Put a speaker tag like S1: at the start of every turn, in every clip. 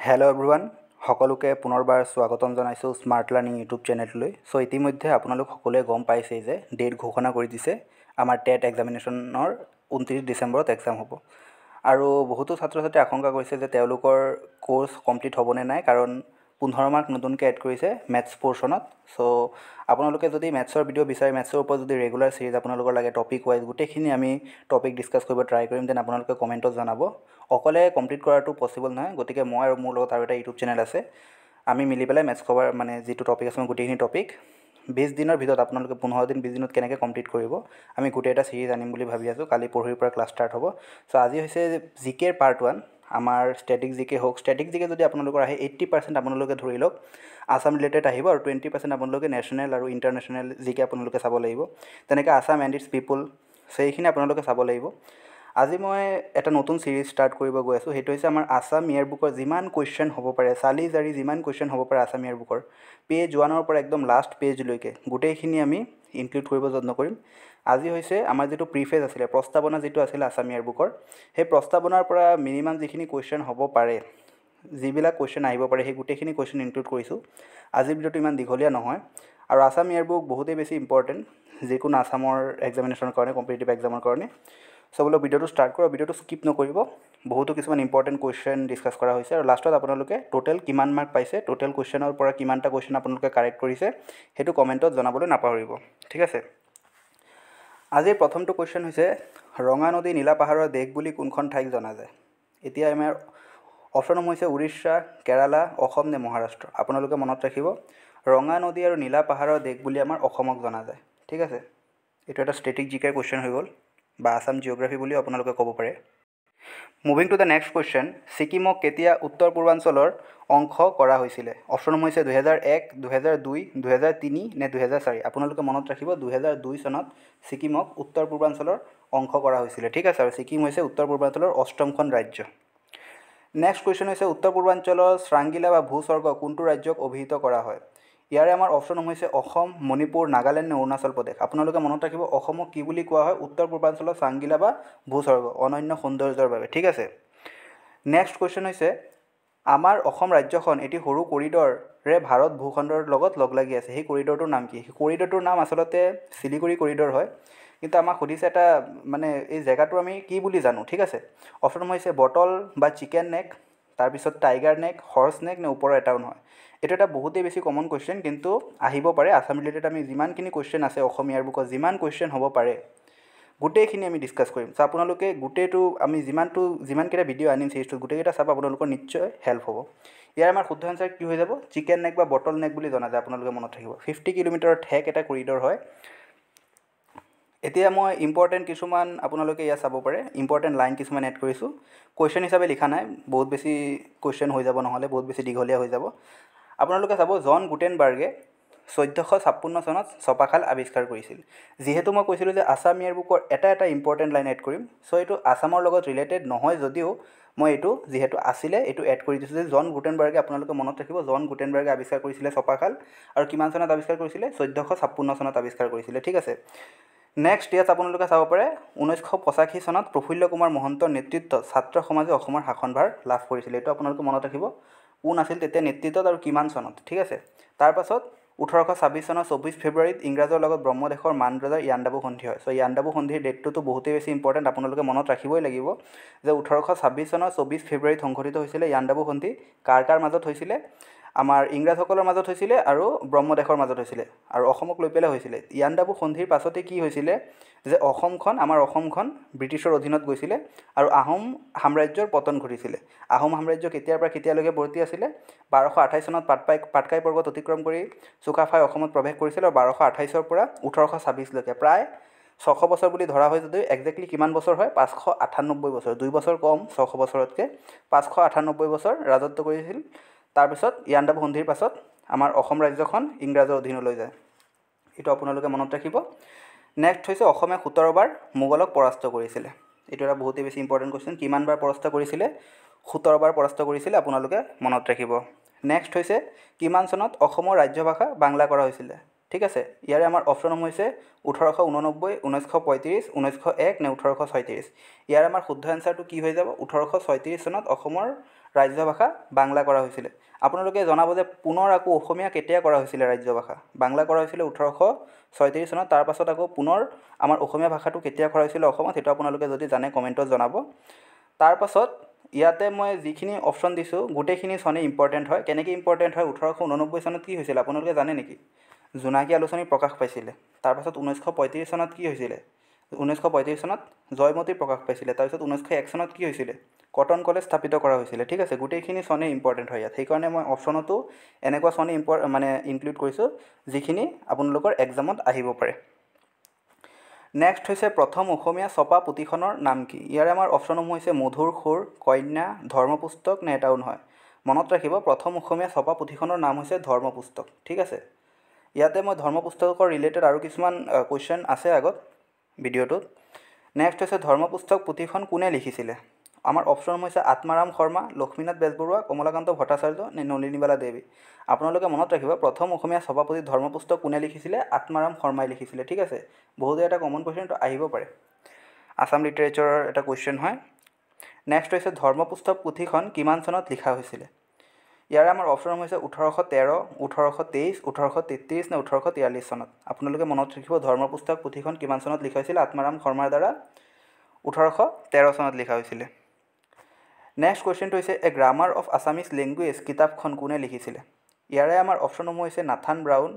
S1: Hello' everyone, সকলোকে পুনৰবাৰ স্বাগতম জনাইছোঁ স্মাৰ্ট লাৰ্ণিং ইউটিউব চেনেললৈ। চ' ইতিমধ্যে আপোনালোক সকলোৱে গম পাইছেই যে ডেট ঘোষণা কৰি দিছে আমাৰ টেট এক্সামিনেশ্যনৰ 29 ডিচেম্বৰত এক্সাম হ'ব। আৰু বহুতো ছাত্ৰ ছাত্ৰীয়ে আশংকা কৰিছে যে তেওঁলোকৰ কোৰ্চ কমপ্লিট হ'বনে নাই, কাৰণ 15 মাৰ্ক নতুনকৈ এড কৰিছে মেথছ পৰ্চনত। চ' আপোনালোকে যদি মেথছৰ ভিডিঅ' বিচাৰে, মেথছৰ ওপৰত যদি ৰেগুলাৰ চিৰিজ আপোনালোকৰ লাগে টপিক ৱাইজ গোটেইখিনি আমি টপিক ডিছকাছ কৰিব ট্ৰাই কৰিম, দেন আপোনালোকে কমেণ্টত জনাব। অকলে কমপ্লিট কৰাটো পচিবল নহয়, গতিকে মই আৰু মোৰ লগত আৰু এটা ইউটিউব চেনেল আছে, আমি মিলি পেলাই মেথছ কভাৰ মানে যিটো টপিক আছে গোটেইখিনি টপিক 20 দিনৰ ভিতৰত আপোনালোকে 15 দিন 20 দিনত কেনেকৈ কমপ্লিট কৰিব, আমি গোটেই এটা চিৰিজ আনিম বুলি ভাবি আছোঁ। কালি পৰহিৰ পৰা ক্লাছ ষ্টাৰ্ট হ'ব। চ' আজি হৈছে জিকেৰ পাৰ্ট 1, আমাৰ ষ্টেটিক জিকে হওক। ষ্টেটিক জিকে যদি আপোনালোকৰ আহে 80% আপোনালোকে ধৰি লওক আছাম ৰিলেটেড আহিব, আৰু 20% আপোনালোকে নেশ্যনেল আৰু ইণ্টাৰনেশ্যনেল জিকে আপোনালোকে চাব লাগিব। তেনেকৈ আছাম এণ্ড ইটছ পিপুল, চ' এইখিনি আপোনালোকে চাব লাগিব। আজি মই এটা নতুন চিৰিজ ষ্টাৰ্ট কৰিব গৈ আছোঁ, সেইটো হৈছে আমাৰ আছাম ইয়েৰ বুকৰ যিমান কুৱেশ্যন হ'ব পাৰে, চালি জাৰি যিমান কুৱেশ্যন হ'ব পাৰে আছাম ইয়েৰ বুকৰ পেজ 1ৰ পৰা একদম লাষ্ট পেজলৈকে গোটেইখিনি আমি ইনক্লুড কৰিব যত্ন কৰিম। আজি হৈছে আমাৰ যিটো প্ৰিফেজ আছিলে, প্ৰস্তাৱনা যিটো আছিলে আছাম ইয়েৰ বুকৰ, সেই প্ৰস্তাৱনাৰ পৰা মিনিমাম যিখিনি কুৱেশ্যন হ'ব পাৰে, যিবিলাক কুৱেশ্যন আহিব পাৰে, সেই গোটেইখিনি কুৱেশ্যন ইনক্লুড কৰিছোঁ। আজিৰ ভিডিঅ'টো ইমান দীঘলীয়া নহয়, আৰু আছাম ইয়েৰ বুক বহুতেই বেছি ইম্পৰ্টেণ্ট যিকোনো আছামৰ এক্সামিনেশ্যনৰ কাৰণে, কম্পিটিটিভ এক্সামৰ কাৰণে। চ' বোলো ভিডিঅ'টো ষ্টাৰ্ট কৰোঁ, ভিডিঅ'টো স্কিপ নকৰিব। বহুতো কিছুমান ইম্পৰ্টেণ্ট কুৱেশ্যন ডিছকাছ কৰা হৈছে, আৰু লাষ্টত আপোনালোকে টোটেল কিমান মাৰ্ক পাইছে, টোটেল কুৱেশ্যনৰ পৰা কিমানটা কুৱেশ্যন আপোনালোকে কাৰেক্ট কৰিছে, সেইটো কমেণ্টত জনাবলৈ নাপাহৰিব, ঠিক আছে। আজিৰ প্ৰথমটো কুৱেশ্যন হৈছে, ৰঙা নদী নীলা পাহাৰৰ দেশ বুলি কোনখন ঠাইক জনা যায়? এতিয়া আমাৰ অপশ্যন হৈছে উৰিষ্যা, কেৰালা, অসম নে মহাৰাষ্ট্ৰ। আপোনালোকে মনত ৰাখিব, ৰঙা নদী আৰু নীলা পাহাৰৰ দেশ বুলি আমাৰ অসমক জনা যায়, ঠিক আছে। এইটো এটা ষ্টেটিক জিকে কুৱেশ্যন হৈ গ'ল, বা আছাম জিঅ'গ্ৰাফী বুলিও আপোনালোকে ক'ব পাৰে। Moving to the next question, ছিকিমক কেতিয়া উত্তৰ পূৰ্বাঞ্চলৰ অংশ কৰা হৈছিলে? অপশ্যন হৈছে 2001, 2002, 2003 নে 2004। আপোনালোকে মনত ৰাখিব 2002 চনত ছিকিমক উত্তৰ পূৰ্বাঞ্চলৰ অংশ কৰা হৈছিলে, ঠিক আছে। আৰু ছিকিম হৈছে উত্তৰ পূৰ্বাঞ্চলৰ 8মখন ৰাজ্য। নেক্সট কুৱেশ্যন হৈছে, উত্তৰ পূৰ্বাঞ্চলৰ শ্ৰাংগিলা বা ভূস্বৰ্গ কোনটো ৰাজ্যক অভিহিত কৰা হয়? ইয়াৰে আমাৰ অপশ্যন হৈছে অসম, মণিপুৰ, নাগালেণ্ড নে অৰুণাচল প্ৰদেশ। আপোনালোকে মনত ৰাখিব অসমক কি বুলি কোৱা হয়? উত্তৰ পূৰ্বাঞ্চলৰ শ্ৰাংগিলা বা ভূস্বৰ্গ, অনন্য সৌন্দৰ্যৰ বাবে, ঠিক আছে। নেক্সট কুৱেশ্যন হৈছে, আমাৰ অসম ৰাজ্যখন এটি সৰু কৰিডৰে ভাৰত ভূখণ্ডৰ লগত লগ লাগি আছে, সেই কৰিডৰটোৰ নাম কি? সেই কৰিডৰটোৰ নাম আচলতে চিলিগুৰি কৰিডৰ হয়, কিন্তু আমাক সুধিছে এটা মানে এই জেগাটো আমি কি বুলি জানো, ঠিক আছে। অপশ্যন হৈছে বটল বা চিকেন নেক, তাৰপিছত টাইগাৰ নেক, হৰ্চ নেক নে ওপৰৰ এটাও নহয়। এইটো এটা বহুতেই বেছি কমন কুৱেশ্যন, কিন্তু আহিব পাৰে আছাম ৰিলেটেড। আমি যিমানখিনি কুৱেশ্যন আছে অসমীয়াৰ বুকত, যিমান কুৱেশ্যন হ'ব পাৰে গোটেইখিনি আমি ডিছকাছ কৰিম। চ' আপোনালোকে গোটেইটো আমি যিমানকেইটা ভিডিঅ' আনিম চিৰিজটোত গোটেইকেইটা চাব, আপোনালোকৰ নিশ্চয় হেল্প হ'ব। ইয়াৰ আমাৰ শুদ্ধ এনচাৰ কি হৈ যাব? চিকেন নেক বা বটল নেক বুলি জনা যায়, আপোনালোকে মনত ৰাখিব। 50 কিলোমিটাৰৰ ঠেক এটা কৰিডৰ হয়। এতিয়া মই ইম্পৰ্টেণ্ট কিছুমান আপোনালোকে ইয়াত চাব পাৰে, ইম্পৰ্টেণ্ট লাইন কিছুমান এড কৰিছোঁ। কুৱেশ্যন হিচাপে লিখা নাই, বহুত বেছি কুৱেশ্যন হৈ যাব, নহ'লে বহুত বেছি দীঘলীয়া হৈ যাব। আপোনালোকে চাব, জন গুটেনবাৰ্গে 1456 চনত ছপাশাল আৱিষ্কাৰ কৰিছিল। যিহেতু মই কৈছিলোঁ যে আছাম ইয়েৰ বুকৰ এটা ইম্পৰ্টেণ্ট লাইন এড কৰিম, চ' এইটো আছামৰ লগত ৰিলেটেড নহয় যদিও মই এইটো যিহেতু আছিলে এইটো এড কৰি দিছোঁ যে জন গুটেনবাৰ্গে, আপোনালোকে মনত ৰাখিব জন গুটেনবাৰ্গে আৱিষ্কাৰ কৰিছিলে ছপাশাল, আৰু কিমান চনত আৱিষ্কাৰ কৰিছিলে? 1456 চনত আৱিষ্কাৰ কৰিছিলে, ঠিক আছে। নেক্সট ইয়াত আপোনালোকে চাব পাৰে 1985 চনত প্ৰফুল্ল কুমাৰ মহন্তৰ নেতৃত্বত ছাত্ৰ সমাজে অসমৰ শাসনভাৰ লাভ কৰিছিলে। এইটো আপোনালোকে মনত ৰাখিব, কোন আছিল তেতিয়া নেতৃত্বত আৰু কিমান চনত, ঠিক আছে। তাৰপাছত 1826 চনৰ 24 ফেব্ৰুৱাৰীত ইংৰাজৰ লগত ব্ৰহ্মদেশৰ মান ৰজাৰ ইয়াণ্ডাবু সন্ধি হয়। চ' ইয়াণ্ডাবু সন্ধিৰ ডেটটোতো বহুতেই বেছি ইম্পৰ্টেণ্ট, আপোনালোকে মনত ৰাখিবই লাগিব যে 1826 চনৰ 24 ফেব্ৰুৱাৰীত সংঘটিত হৈছিলে ইয়াণ্ডাবু সন্ধি। কাৰ মাজত হৈছিলে? আমাৰ ইংৰাজসকলৰ মাজত হৈছিলে আৰু ব্ৰহ্মদেশৰ মাজত হৈছিলে, আৰু অসমক লৈ পেলাই হৈছিলে। ইয়াণ্ডাবু সন্ধিৰ পাছতে কি হৈছিলে যে আমাৰ অসমখন ব্ৰিটিছৰ অধীনত গৈছিলে, আৰু আহোম সাম্ৰাজ্যৰ পতন ঘটিছিলে। আহোম সাম্ৰাজ্য কেতিয়াৰ পৰা কেতিয়ালৈকে বৰ্তি আছিলে? 1228 চনত পাটকাই পৰ্বত অতিক্ৰম কৰি চুকাফাই অসমত প্ৰৱেশ কৰিছিল, আৰু 1228ৰ পৰা 1826লৈকে প্ৰায় 600 বছৰ বুলি ধৰা হয় যদিও একজেক্টলি কিমান বছৰ হয়? 598 বছৰ, 2 বছৰ কম 600 বছৰতকৈ, 598 বছৰ ৰাজত্ব কৰিছিল। তাৰপিছত ইয়াণ্ডাবু সন্ধিৰ পাছত আমাৰ অসম ৰাজ্যখন ইংৰাজৰ অধীনলৈ যায়, এইটো আপোনালোকে মনত ৰাখিব। নেক্সট হৈছে অসমে 17 বাৰ মোগলক পৰাস্ত কৰিছিলে। এইটো এটা বহুতেই বেছি ইম্পৰ্টেণ্ট কুৱেশ্যন, কিমান বাৰ পৰাস্ত কৰিছিলে? 17 বাৰ পৰাস্ত কৰিছিলে, আপোনালোকে মনত ৰাখিব। নেক্সট হৈছে কিমান চনত অসমৰ ৰাজ্য ভাষা বাংলা কৰা হৈছিলে? ঠিক আছে। ইয়াৰে আমাৰ অপশ্যনসমূহ হৈছে 1889, 1935, 1901 নে 1836। ইয়াৰ আমাৰ শুদ্ধ এনচাৰটো কি হৈ যাব? 1836 চনত অসমৰ ৰাজ্য ভাষা বাংলা কৰা হৈছিলে। আপোনালোকে জনাব যে পুনৰ আকৌ অসমীয়া কেতিয়া কৰা হৈছিলে ৰাজ্য ভাষা? বাংলা কৰা হৈছিলে 1836 চনত। তাৰ পাছত আকৌ পুনৰ আমাৰ অসমীয়া ভাষাটো কেতিয়া কৰা হৈছিলে অসমত, সেইটো আপোনালোকে যদি জানে কমেণ্টত জনাব। তাৰ পাছত ইয়াতে মই যিখিনি অপশ্যন দিছোঁ গোটেইখিনি চনেই ইম্পৰ্টেণ্ট হয়। কেনেকৈ ইম্পৰ্টেণ্ট হয়? 1889 চনত কি হৈছিলে আপোনালোকে জানে নেকি? জোনাকী আলোচনী প্ৰকাশ পাইছিলে। তাৰপাছত 1935 চনত কি হৈছিলে? 1935 চনত জয়মতী প্ৰকাশ পাইছিলে। তাৰপিছত 1901 চনত কি হৈছিলে? কটন কলেজ স্থাপিত কৰা হৈছিলে। ঠিক আছে, গোটেইখিনি চনেই ইম্পৰ্টেণ্ট হয় ইয়াত। সেইকাৰণে মই অপশ্যনতো এনেকুৱা চনেই ইনক্লুড কৰিছোঁ যিখিনি আপোনালোকৰ এক্সামত আহিব পাৰে। নেক্সট হৈছে প্ৰথম অসমীয়া ছপা পুথিখনৰ নাম কি? ইয়াৰে আমাৰ অপশ্যনসমূহ হৈছে মধুৰ সুৰ, কন্যা, ধৰ্মপুস্তক নে এটাও নহয়। মনত ৰাখিব প্ৰথম অসমীয়া ছপা পুথিখনৰ নাম হৈছে ধৰ্মপুস্তক। ঠিক আছে, ইয়াতে মই ধৰ্মপুস্তকৰ ৰিলেটেড আৰু কিছুমান কুৱেশ্যন আছে আগত ভিডিঅ'টোত। নেক্সট হৈছে ধৰ্মপুস্তক পুথিখন কোনে লিখিছিলে? আমাৰ অপশ্যনসমূহ হৈছে আত্মাৰাম শৰ্মা, লক্ষ্মীনাথ বেজবৰুৱা, কমলাকান্ত ভট্টাচাৰ্য নে নলিনীবালা দেৱী। আপোনালোকে মনত ৰাখিব প্ৰথম অসমীয়া ছপা পুথি ধৰ্মপুস্তক কোনে লিখিছিলে? আত্মাৰাম শৰ্মাই লিখিছিলে। ঠিক আছে, বহুতে এটা কমন কুৱেশ্যনটো আহিব পাৰে, আছাম লিটাৰেচাৰৰ এটা কুৱেশ্যন হয়। নেক্সট হৈছে ধৰ্মপুস্তক পুথিখন কিমান চনত লিখা হৈছিলে? ইয়াৰে আমাৰ অপশ্যন হৈছে 1813, 1823, 1833 নে 1843 চনত। আপোনালোকে মনত ৰাখিব ধৰ্মপুস্তক পুথিখন কিমান চনত লিখা হৈছিলে? আত্মাৰাম শৰ্মাৰ দ্বাৰা 1813 চনত লিখা হৈছিলে। নেক্সট কুৱেশ্যনটো হৈছে এ গ্ৰামাৰ অফ আছামিজ লেংগুৱেজ কিতাপখন কোনে লিখিছিলে? ইয়াৰে আমাৰ অপশ্যনসমূহ হৈছে নাথান ব্ৰাউন,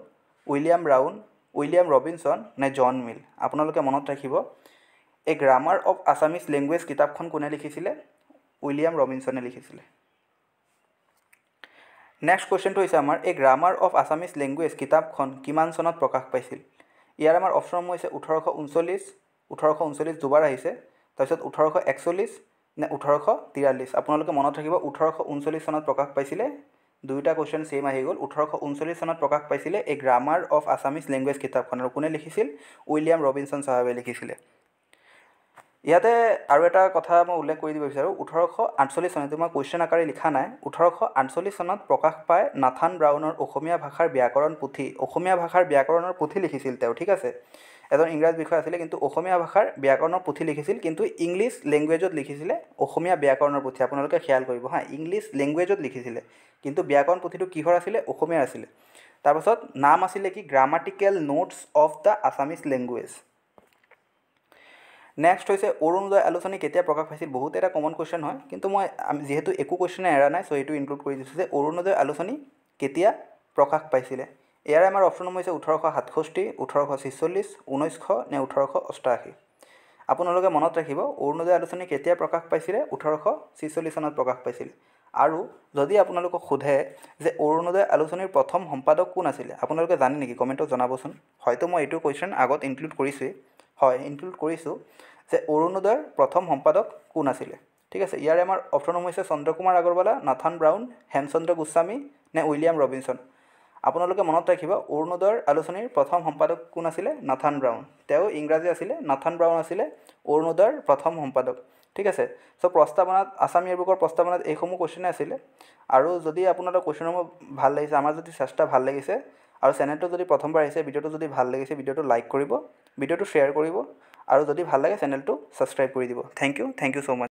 S1: উইলিয়াম ৰবিনছন নে জন মিল। আপোনালোকে মনত ৰাখিব এ গ্ৰামাৰ অফ আছামিজ লেংগুৱেজ কিতাপখন কোনে লিখিছিলে? উইলিয়াম ৰবিনছনে লিখিছিলে। নেক্সট কুৱেশ্যনটো হৈছে আমাৰ এ গ্ৰামাৰ অফ আছামিজ লেংগুৱেজ কিতাপখন কিমান চনত প্ৰকাশ পাইছিল? ইয়াৰ আমাৰ অপশ্যনসমূহ হৈছে 1839 দুবাৰ আহিছে, তাৰপিছত 1841 নে 1843। আপোনালোকে মনত ৰাখিব 1839 চনত প্ৰকাশ পাইছিলে। দুয়োটা কুৱেশ্যন ছেইম আহি গ'ল। 1839 চনত প্ৰকাশ পাইছিলে এ গ্ৰামাৰ অফ আছামিজ লেংগুৱেজ কিতাপখন, আৰু কোনে লিখিছিল? উইলিয়াম ৰবিনছন চাহাবে লিখিছিলে। ইয়াতে আৰু এটা কথা মই উল্লেখ কৰি দিব বিচাৰোঁ, 1848 চনত, মই কুৱেশ্যন আকাৰে লিখা নাই, 1848 চনত প্ৰকাশ পায় নাথান ব্ৰাউনৰ অসমীয়া ভাষাৰ ব্যাকৰণ পুথি। অসমীয়া ভাষাৰ ব্যাকৰণৰ পুথি লিখিছিল তেওঁ। ঠিক আছে, এজন ইংৰাজ বিষয়া আছিলে, কিন্তু অসমীয়া ভাষাৰ ব্যাকৰণৰ পুথি লিখিছিল, কিন্তু ইংলিছ লেংগুৱেজত লিখিছিলে অসমীয়া ব্যাকৰণৰ পুথি। আপোনালোকে খেয়াল কৰিব হা, ইংলিছ লেংগুৱেজত লিখিছিলে, কিন্তু ব্যাকৰণ পুথিটো কিহৰ আছিলে? অসমীয়াৰ আছিলে। তাৰপাছত নাম আছিলে কি? Grammatical notes of the Assamese language. Next হৈছে অৰুণোদয় আলোচনী কেতিয়া প্ৰকাশ পাইছিল? বহুত এটা কমন কুৱেশ্যন হয়, কিন্তু মই যিহেতু একো কুৱেশ্যনে এৰা নাই, চ' এইটো ইনক্লুড কৰি দিছোঁ যে অৰুণোদয় আলোচনী কেতিয়া প্ৰকাশ পাইছিলে। ইয়াৰে আমাৰ অপশ্যনসমূহ হৈছে 1867, 1846, 1900 নে 1888। আপোনালোকে মনত ৰাখিব অৰুণোদয় আলোচনী কেতিয়া প্ৰকাশ পাইছিলে? 1846 চনত প্ৰকাশ পাইছিলে। আৰু যদি আপোনালোকক সোধে যে অৰুণোদয় আলোচনীৰ প্ৰথম সম্পাদক কোন আছিলে, আপোনালোকে জানে নেকি? কমেণ্টত জনাবচোন। হয়তো মই এইটো কুৱেশ্যন আগত ইনক্লুড কৰিছোঁৱেই, হয় ইনক্লুড কৰিছোঁ যে অৰুণোদয়ৰ প্ৰথম সম্পাদক কোন আছিলে। ঠিক আছে, ইয়াৰে আমাৰ অপশ্যনসমূহ হৈছে চন্দ্ৰকুমাৰ আগৰৱালা, নাথান ব্ৰাউন, হেমচন্দ্ৰ গোস্বামী নে উইলিয়াম ৰবিনছন। আপোনালোকে মনত ৰাখিব অৰুণোদয়ৰ আলোচনীৰ প্ৰথম সম্পাদক কোন আছিলে? Nathan brown. তেওঁ ইংৰাজী আছিলে, নাথান ব্ৰাউন আছিলে অৰুণোদয়ৰ প্ৰথম সম্পাদক। ঠিক আছে, চ' প্ৰস্তাৱনাত আছাম ইয়েৰবুকৰ প্ৰস্তাৱনাত এইসমূহ কুৱেশ্যনে আছিলে। আৰু যদি আপোনালোকৰ কুৱেশ্যনসমূহ ভাল লাগিছে, আমাৰ যদি চেষ্টা ভাল লাগিছে, আৰু চেনেলটো যদি প্ৰথমবাৰ আহিছে, ভিডিঅ'টো যদি ভাল লাগিছে, ভিডিঅ'টো লাইক কৰিব, ভিডিঅ'টো শ্বেয়াৰ কৰিব, আৰু যদি ভাল লাগে চেনেলটো ছাবস্ক্ৰাইব কৰি দিব। Thank you so' much.